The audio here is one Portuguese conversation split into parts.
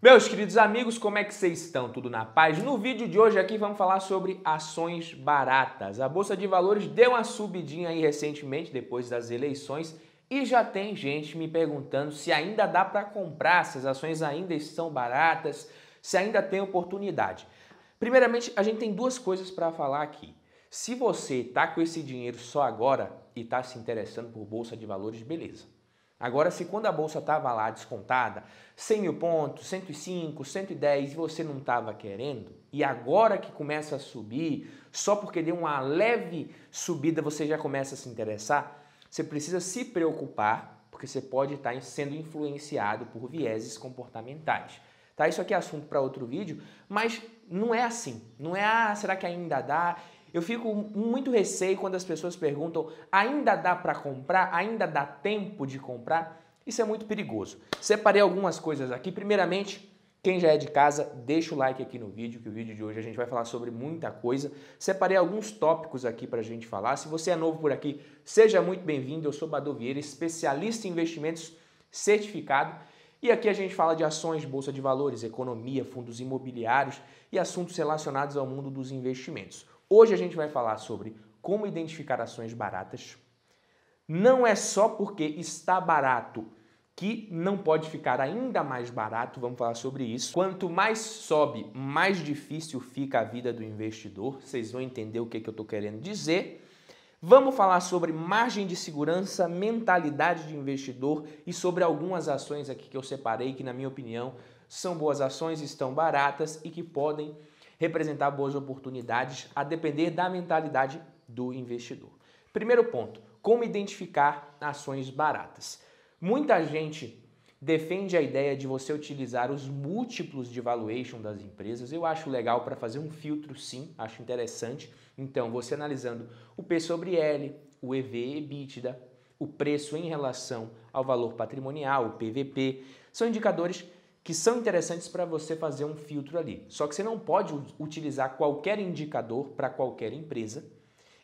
Meus queridos amigos, como é que vocês estão? Tudo na paz? No vídeo de hoje aqui vamos falar sobre ações baratas. A Bolsa de Valores deu uma subidinha aí recentemente, depois das eleições, e já tem gente me perguntando se ainda dá para comprar, se as ações ainda estão baratas, se ainda tem oportunidade. Primeiramente, a gente tem duas coisas para falar aqui. Se você está com esse dinheiro só agora e está se interessando por Bolsa de Valores, beleza. Agora, se quando a bolsa estava lá descontada, 100 mil pontos, 105, 110 e você não estava querendo, e agora que começa a subir, só porque deu uma leve subida você já começa a se interessar, você precisa se preocupar, porque você pode estar sendo influenciado por vieses comportamentais. Tá? Isso aqui é assunto para outro vídeo, mas não é assim. Não é, será que ainda dá? Eu fico muito receio quando as pessoas perguntam, ainda dá para comprar? Ainda dá tempo de comprar? Isso é muito perigoso. Separei algumas coisas aqui. Primeiramente, quem já é de casa, deixa o like aqui no vídeo, que o vídeo de hoje a gente vai falar sobre muita coisa. Separei alguns tópicos aqui para a gente falar. Se você é novo por aqui, seja muito bem-vindo. Eu sou Badu Vieira, especialista em investimentos certificado. E aqui a gente fala de ações, bolsa de valores, economia, fundos imobiliários e assuntos relacionados ao mundo dos investimentos. Hoje a gente vai falar sobre como identificar ações baratas. Não é só porque está barato que não pode ficar ainda mais barato, vamos falar sobre isso. Quanto mais sobe, mais difícil fica a vida do investidor. Vocês vão entender o que eu estou querendo dizer. Vamos falar sobre margem de segurança, mentalidade de investidor e sobre algumas ações aqui que eu separei que, na minha opinião, são boas ações, estão baratas e que podem representar boas oportunidades a depender da mentalidade do investidor. Primeiro ponto, como identificar ações baratas. Muita gente defende a ideia de você utilizar os múltiplos de valuation das empresas. Eu acho legal para fazer um filtro, sim, acho interessante. Então, você analisando o P sobre L, o EV/EBITDA, o preço em relação ao valor patrimonial, o PVP, são indicadores que são interessantes para você fazer um filtro ali. Só que você não pode utilizar qualquer indicador para qualquer empresa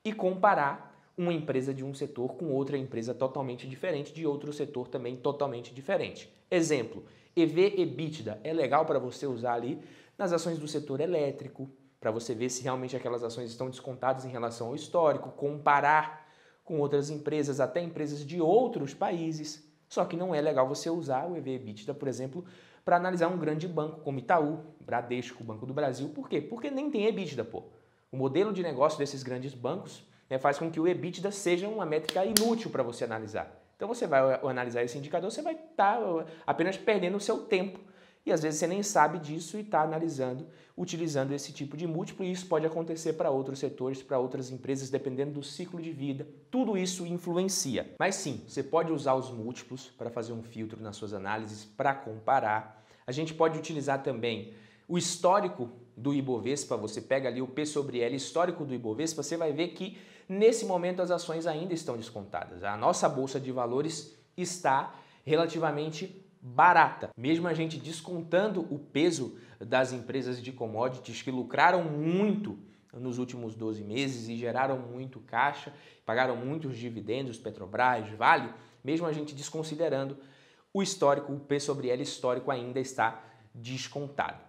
e comparar uma empresa de um setor com outra empresa totalmente diferente, de outro setor também totalmente diferente. Exemplo, EV/EBITDA é legal para você usar ali nas ações do setor elétrico, para você ver se realmente aquelas ações estão descontadas em relação ao histórico, comparar com outras empresas, até empresas de outros países. Só que não é legal você usar o EV/EBITDA, por exemplo, para analisar um grande banco como Itaú, Bradesco, Banco do Brasil. Por quê? Porque nem tem EBITDA, pô. O modelo de negócio desses grandes bancos faz com que o EBITDA seja uma métrica inútil para você analisar. Então você vai analisar esse indicador, você vai estar apenas perdendo o seu tempo. E às vezes você nem sabe disso e está analisando, utilizando esse tipo de múltiplo, e isso pode acontecer para outros setores, para outras empresas, dependendo do ciclo de vida. Tudo isso influencia. Mas sim, você pode usar os múltiplos para fazer um filtro nas suas análises, para comparar. A gente pode utilizar também o histórico do Ibovespa. Você pega ali o P sobre L histórico do Ibovespa, você vai ver que nesse momento as ações ainda estão descontadas. A nossa bolsa de valores está relativamente barata. Mesmo a gente descontando o peso das empresas de commodities que lucraram muito nos últimos 12 meses e geraram muito caixa, pagaram muitos dividendos, Petrobras, Vale, mesmo a gente desconsiderando o histórico, o P sobre L histórico ainda está descontado.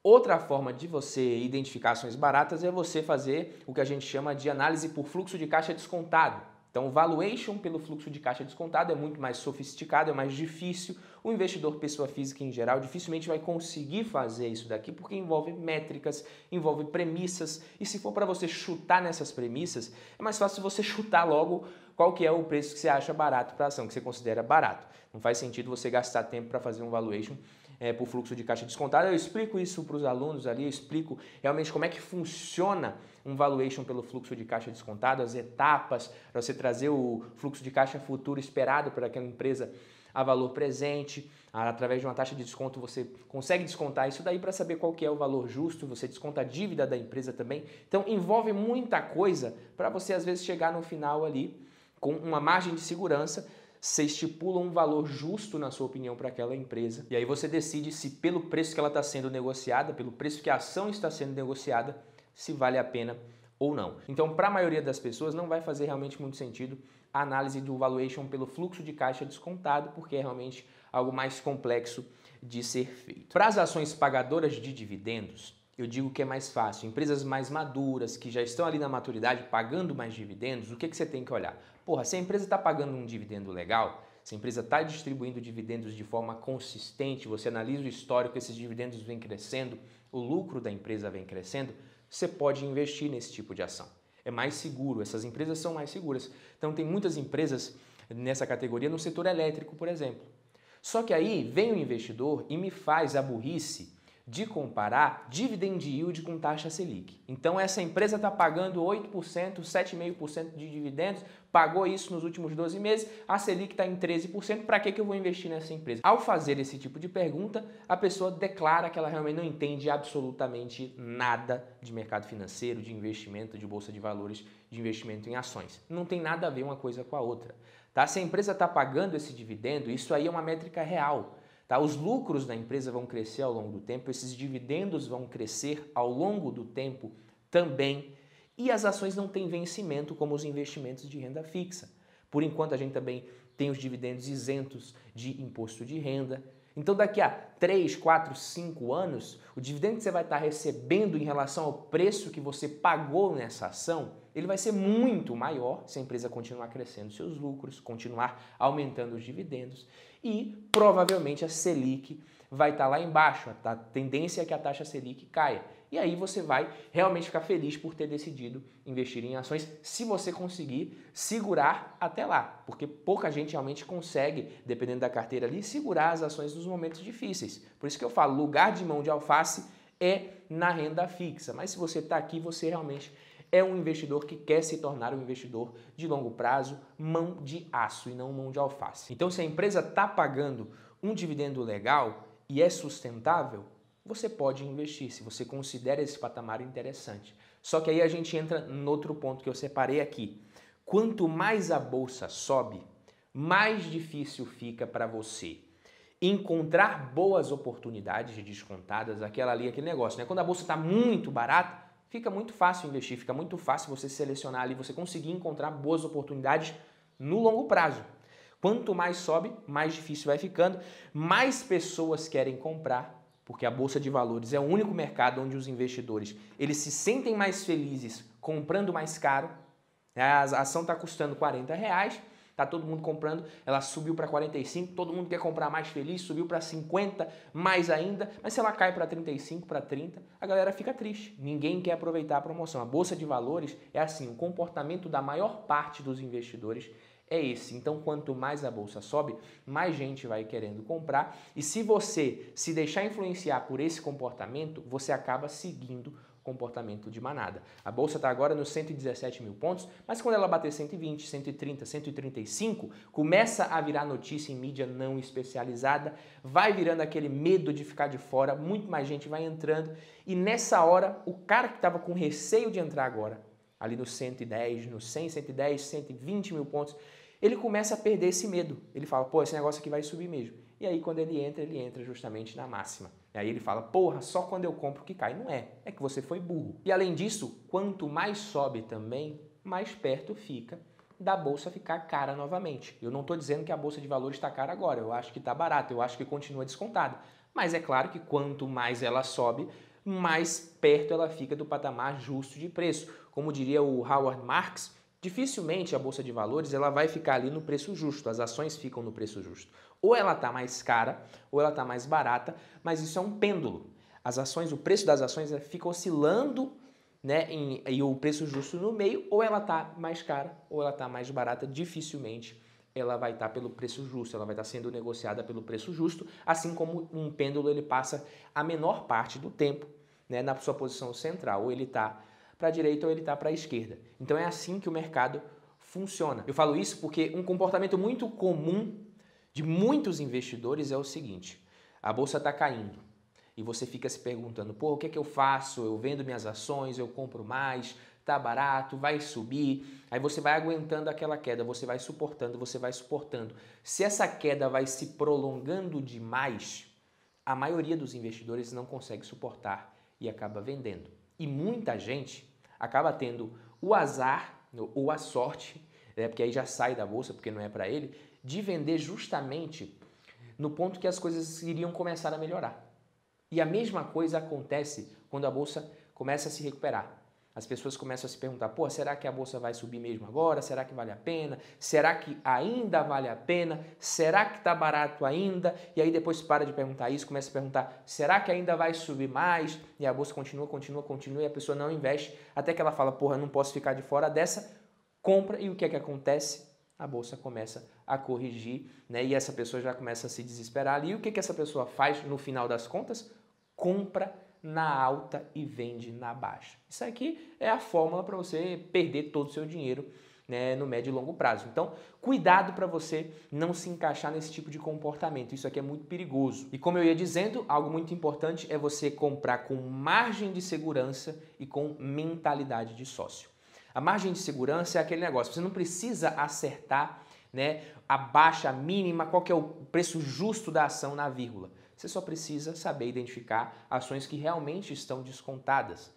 Outra forma de você identificar ações baratas é você fazer o que a gente chama de análise por fluxo de caixa descontado. Então, o valuation pelo fluxo de caixa descontado é muito mais sofisticado, é mais difícil. O investidor, pessoa física em geral, dificilmente vai conseguir fazer isso daqui porque envolve métricas, envolve premissas. E se for para você chutar nessas premissas, é mais fácil você chutar logo qual que é o preço que você acha barato para a ação, que você considera barato. Não faz sentido você gastar tempo para fazer um valuation por fluxo de caixa descontado. Eu explico isso para os alunos ali, eu explico realmente como é que funciona um valuation pelo fluxo de caixa descontado, as etapas para você trazer o fluxo de caixa futuro esperado para aquela empresa a valor presente. Através de uma taxa de desconto você consegue descontar isso daí para saber qual que é o valor justo, você desconta a dívida da empresa também. Então envolve muita coisa para você às vezes chegar no final ali com uma margem de segurança. Você estipula um valor justo, na sua opinião, para aquela empresa. E aí você decide se pelo preço que ela está sendo negociada, pelo preço que a ação está sendo negociada, se vale a pena ou não. Então, para a maioria das pessoas, não vai fazer realmente muito sentido a análise do valuation pelo fluxo de caixa descontado, porque é realmente algo mais complexo de ser feito. Para as ações pagadoras de dividendos, eu digo que é mais fácil. Empresas mais maduras, que já estão ali na maturidade, pagando mais dividendos, o que você tem que olhar? Porra, se a empresa está pagando um dividendo legal, se a empresa está distribuindo dividendos de forma consistente, você analisa o histórico, esses dividendos vêm crescendo, o lucro da empresa vem crescendo, você pode investir nesse tipo de ação. É mais seguro, essas empresas são mais seguras. Então tem muitas empresas nessa categoria no setor elétrico, por exemplo. Só que aí vem o investidor e me faz a burrice de comparar dividend yield com taxa Selic. Então essa empresa está pagando 8%, 7,5% de dividendos, pagou isso nos últimos 12 meses, a Selic está em 13%, para que eu vou investir nessa empresa? Ao fazer esse tipo de pergunta, a pessoa declara que ela realmente não entende absolutamente nada de mercado financeiro, de investimento, de bolsa de valores, de investimento em ações. Não tem nada a ver uma coisa com a outra. Tá? Se a empresa está pagando esse dividendo, isso aí é uma métrica real. Tá? Os lucros da empresa vão crescer ao longo do tempo, esses dividendos vão crescer ao longo do tempo também, e as ações não têm vencimento como os investimentos de renda fixa. Por enquanto, a gente também tem os dividendos isentos de imposto de renda. Então, daqui a 3, 4, 5 anos, o dividendo que você vai estar recebendo em relação ao preço que você pagou nessa ação, ele vai ser muito maior se a empresa continuar crescendo seus lucros, continuar aumentando os dividendos e provavelmente a Selic vai estar lá embaixo. A tendência é que a taxa Selic caia. E aí você vai realmente ficar feliz por ter decidido investir em ações se você conseguir segurar até lá. Porque pouca gente realmente consegue, dependendo da carteira ali, segurar as ações nos momentos difíceis. Por isso que eu falo, lugar de mão de alface é na renda fixa. Mas se você está aqui, você realmente é um investidor que quer se tornar um investidor de longo prazo, mão de aço e não mão de alface. Então, se a empresa está pagando um dividendo legal e é sustentável, você pode investir, se você considera esse patamar interessante. Só que aí a gente entra no outro ponto que eu separei aqui. Quanto mais a bolsa sobe, mais difícil fica para você encontrar boas oportunidades de descontadas, aquele negócio, né? Quando a bolsa está muito barata, fica muito fácil investir, fica muito fácil você selecionar ali, você conseguir encontrar boas oportunidades no longo prazo. Quanto mais sobe, mais difícil vai ficando, mais pessoas querem comprar, porque a Bolsa de Valores é o único mercado onde os investidores eles se sentem mais felizes comprando mais caro. A ação está custando R$40, está todo mundo comprando, ela subiu para 45, todo mundo quer comprar mais feliz, subiu para 50, mais ainda, mas se ela cai para 35, para 30, a galera fica triste, ninguém quer aproveitar a promoção. A Bolsa de Valores é assim, o comportamento da maior parte dos investidores é esse. Então, quanto mais a bolsa sobe, mais gente vai querendo comprar. E se você se deixar influenciar por esse comportamento, você acaba seguindo o comportamento de manada. A bolsa está agora nos 117 mil pontos, mas quando ela bater 120, 130, 135, começa a virar notícia em mídia não especializada, vai virando aquele medo de ficar de fora, muito mais gente vai entrando. E nessa hora, o cara que estava com receio de entrar agora, ali nos 110, nos 100, 110, 120 mil pontos, ele começa a perder esse medo. Ele fala, pô, esse negócio aqui vai subir mesmo. E aí, quando ele entra justamente na máxima. E aí ele fala, porra, só quando eu compro que cai. Não é, é que você foi burro. E além disso, quanto mais sobe também, mais perto fica da bolsa ficar cara novamente. Eu não estou dizendo que a bolsa de valores está cara agora, eu acho que está barata, eu acho que continua descontada. Mas é claro que quanto mais ela sobe, mais perto ela fica do patamar justo de preço. Como diria o Howard Marks, dificilmente a bolsa de valores ela vai ficar ali no preço justo, as ações ficam no preço justo. Ou ela está mais cara, ou ela está mais barata, mas isso é um pêndulo. As ações, o preço das ações fica oscilando, né, e o preço justo no meio, ou ela está mais cara, ou ela está mais barata, dificilmente ela vai estar pelo preço justo, ela vai estar sendo negociada pelo preço justo, assim como um pêndulo ele passa a menor parte do tempo, né, na sua posição central, ou ele está para a direita ou ele está para a esquerda. Então é assim que o mercado funciona. Eu falo isso porque um comportamento muito comum de muitos investidores é o seguinte, a bolsa está caindo e você fica se perguntando, pô, o que é que eu faço? Eu vendo minhas ações, eu compro mais, tá barato, vai subir, aí você vai aguentando aquela queda, você vai suportando, você vai suportando. Se essa queda vai se prolongando demais, a maioria dos investidores não consegue suportar e acaba vendendo. E muita gente acaba tendo o azar ou a sorte, porque aí já sai da bolsa porque não é para ele, de vender justamente no ponto que as coisas iriam começar a melhorar. E a mesma coisa acontece quando a bolsa começa a se recuperar. As pessoas começam a se perguntar, pô, será que a bolsa vai subir mesmo agora? Será que vale a pena? Será que ainda vale a pena? Será que está barato ainda? E aí depois para de perguntar isso, começa a perguntar, será que ainda vai subir mais? E a bolsa continua e a pessoa não investe, até que ela fala, porra, não posso ficar de fora dessa, compra e o que é que acontece? A bolsa começa a corrigir, né? E essa pessoa já começa a se desesperar ali. E o que é que essa pessoa faz no final das contas? Compra na alta e vende na baixa. Isso aqui é a fórmula para você perder todo o seu dinheiro, né, no médio e longo prazo. Então, cuidado para você não se encaixar nesse tipo de comportamento. Isso aqui é muito perigoso. E como eu ia dizendo, algo muito importante é você comprar com margem de segurança e com mentalidade de sócio. A margem de segurança é aquele negócio, você não precisa acertar, né, a baixa, a mínima, qual que é o preço justo da ação na vírgula. Você só precisa saber identificar ações que realmente estão descontadas.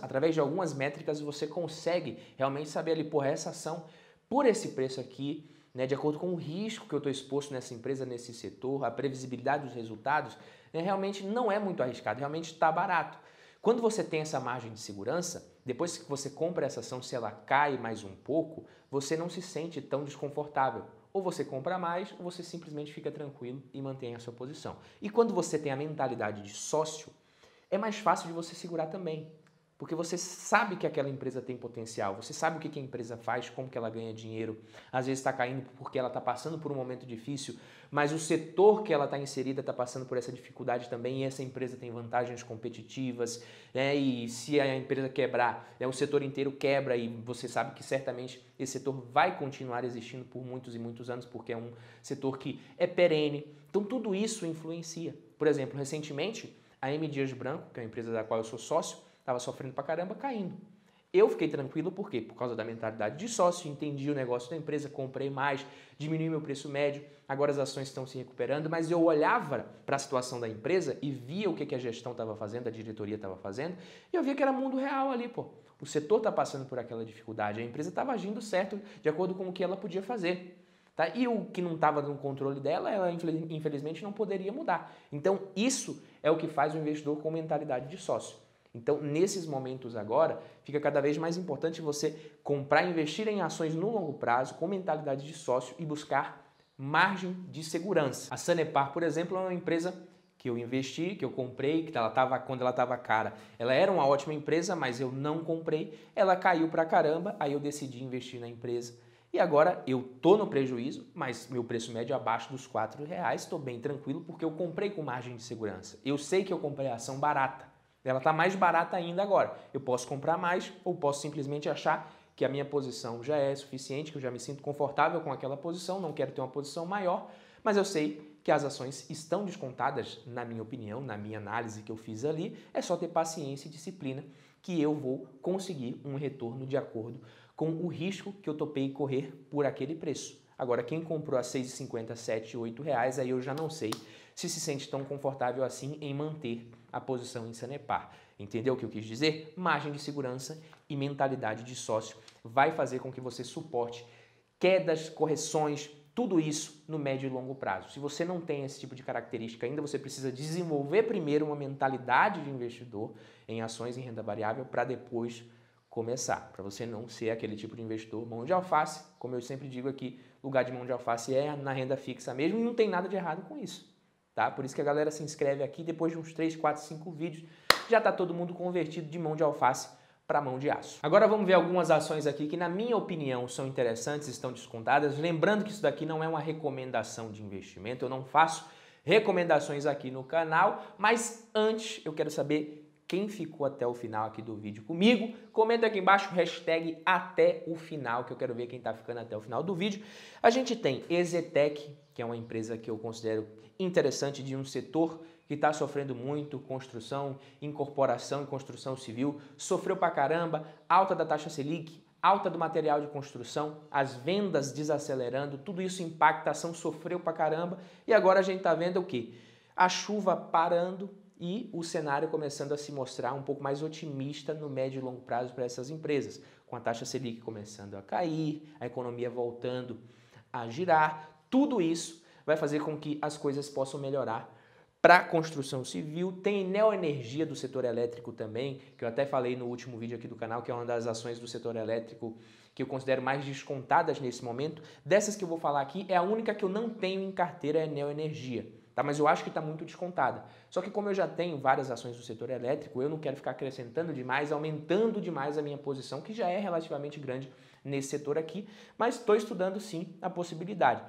Através de algumas métricas você consegue realmente saber ali, porra, essa ação, por esse preço aqui, né, de acordo com o risco que eu estou exposto nessa empresa, nesse setor, a previsibilidade dos resultados, né, realmente não é muito arriscado, realmente está barato. Quando você tem essa margem de segurança, depois que você compra essa ação, se ela cai mais um pouco, você não se sente tão desconfortável. Ou você compra mais, ou você simplesmente fica tranquilo e mantém a sua posição. E quando você tem a mentalidade de sócio, é mais fácil de você segurar também. Porque você sabe que aquela empresa tem potencial, você sabe o que a empresa faz, como que ela ganha dinheiro. Às vezes está caindo porque ela está passando por um momento difícil, mas o setor que ela está inserida está passando por essa dificuldade também e essa empresa tem vantagens competitivas, né? E se a empresa quebrar, né, o setor inteiro quebra e você sabe que certamente esse setor vai continuar existindo por muitos e muitos anos porque é um setor que é perene. Então tudo isso influencia. Por exemplo, recentemente, a M. Dias Branco, que é a empresa da qual eu sou sócio, estava sofrendo pra caramba, caindo. Eu fiquei tranquilo, por quê? Por causa da mentalidade de sócio, entendi o negócio da empresa, comprei mais, diminui meu preço médio, agora as ações estão se recuperando, mas eu olhava para a situação da empresa e via o que a gestão estava fazendo, a diretoria estava fazendo, e eu via que era mundo real ali, pô. O setor está passando por aquela dificuldade, a empresa estava agindo certo, de acordo com o que ela podia fazer. Tá? E o que não estava no controle dela, ela infelizmente não poderia mudar. Então isso é o que faz o investidor com mentalidade de sócio. Então, nesses momentos agora, fica cada vez mais importante você comprar e investir em ações no longo prazo, com mentalidade de sócio e buscar margem de segurança. A Sanepar, por exemplo, é uma empresa que eu investi, que eu comprei, que quando ela estava cara, ela era uma ótima empresa, mas eu não comprei, ela caiu pra caramba, aí eu decidi investir na empresa. E agora eu tô no prejuízo, mas meu preço médio é abaixo dos R$4, estou bem tranquilo porque eu comprei com margem de segurança. Eu sei que eu comprei a ação barata. Ela está mais barata ainda agora. Eu posso comprar mais ou posso simplesmente achar que a minha posição já é suficiente, que eu já me sinto confortável com aquela posição, não quero ter uma posição maior, mas eu sei que as ações estão descontadas, na minha opinião, na minha análise que eu fiz ali, é só ter paciência e disciplina que eu vou conseguir um retorno de acordo com o risco que eu topei correr por aquele preço. Agora, quem comprou a R$6,50, R$7, R$8, aí eu já não sei se sente tão confortável assim em manter a posição em Sanepar. Entendeu o que eu quis dizer? Margem de segurança e mentalidade de sócio vai fazer com que você suporte quedas, correções, tudo isso no médio e longo prazo. Se você não tem esse tipo de característica ainda, você precisa desenvolver primeiro uma mentalidade de investidor em ações em renda variável para depois começar, para você não ser aquele tipo de investidor mão de alface. Como eu sempre digo aqui, lugar de mão de alface é na renda fixa mesmo e não tem nada de errado com isso. Tá? Por isso que a galera se inscreve aqui, depois de uns 3, 4, 5 vídeos, já está todo mundo convertido de mão de alface para mão de aço. Agora vamos ver algumas ações aqui que, na minha opinião, são interessantes, estão descontadas. Lembrando que isso daqui não é uma recomendação de investimento, eu não faço recomendações aqui no canal, mas antes eu quero saber quem ficou até o final aqui do vídeo comigo. Comenta aqui embaixo, hashtag até o final, que eu quero ver quem está ficando até o final do vídeo. A gente tem EZTEC, que é uma empresa que eu considero interessante de um setor que está sofrendo muito, construção, incorporação e construção civil, sofreu pra caramba, alta da taxa Selic, alta do material de construção, as vendas desacelerando, tudo isso impacta, a ação sofreu pra caramba e agora a gente está vendo o quê? A chuva parando e o cenário começando a se mostrar um pouco mais otimista no médio e longo prazo para essas empresas, com a taxa Selic começando a cair, a economia voltando a girar, tudo isso vai fazer com que as coisas possam melhorar para a construção civil. Tem Neoenergia do setor elétrico também, que eu até falei no último vídeo aqui do canal, que é uma das ações do setor elétrico que eu considero mais descontadas nesse momento. Dessas que eu vou falar aqui, é a única que eu não tenho em carteira, é Neoenergia. Tá? Mas eu acho que está muito descontada. Só que como eu já tenho várias ações do setor elétrico, eu não quero ficar acrescentando demais, aumentando demais a minha posição, que já é relativamente grande nesse setor aqui, mas estou estudando sim a possibilidade.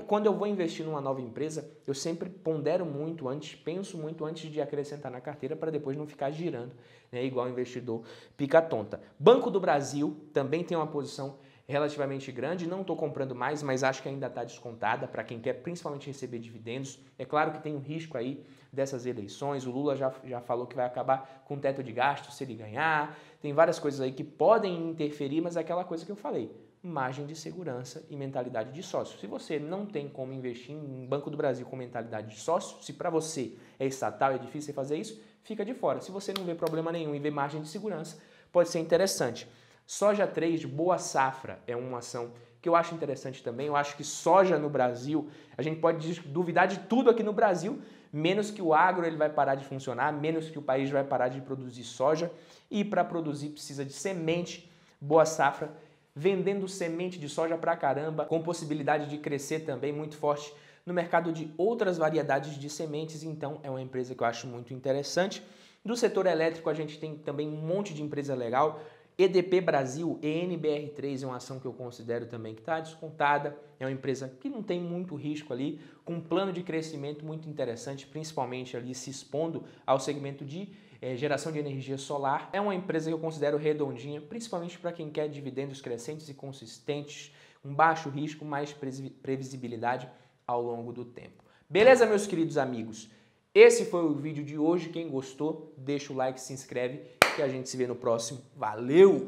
Quando eu vou investir numa nova empresa, eu sempre pondero muito antes, penso muito antes de acrescentar na carteira para depois não ficar girando, né, igual investidor pica-tonta. Banco do Brasil também tem uma posição relativamente grande, não estou comprando mais, mas acho que ainda está descontada para quem quer principalmente receber dividendos. É claro que tem um risco aí dessas eleições, o Lula já falou que vai acabar com o teto de gastos se ele ganhar, tem várias coisas aí que podem interferir, mas é aquela coisa que eu falei, margem de segurança e mentalidade de sócio. Se você não tem como investir em Banco do Brasil com mentalidade de sócio, se para você é estatal, é difícil fazer isso, fica de fora. Se você não vê problema nenhum e vê margem de segurança, pode ser interessante. Soja 3 de Boa Safra é uma ação que eu acho interessante também. Eu acho que soja no Brasil, a gente pode duvidar de tudo aqui no Brasil, menos que o agro ele vai parar de funcionar, menos que o país vai parar de produzir soja. E para produzir precisa de semente. Boa Safra vendendo semente de soja pra caramba, com possibilidade de crescer também muito forte no mercado de outras variedades de sementes, então é uma empresa que eu acho muito interessante. Do setor elétrico a gente tem também um monte de empresa legal, EDP Brasil, ENBR3 é uma ação que eu considero também que está descontada, é uma empresa que não tem muito risco ali, com um plano de crescimento muito interessante, principalmente ali se expondo ao segmento de geração de energia solar. É uma empresa que eu considero redondinha, principalmente para quem quer dividendos crescentes e consistentes, um baixo risco, mais previsibilidade ao longo do tempo. Beleza, meus queridos amigos? Esse foi o vídeo de hoje. Quem gostou, deixa o like, se inscreve, que a gente se vê no próximo. Valeu!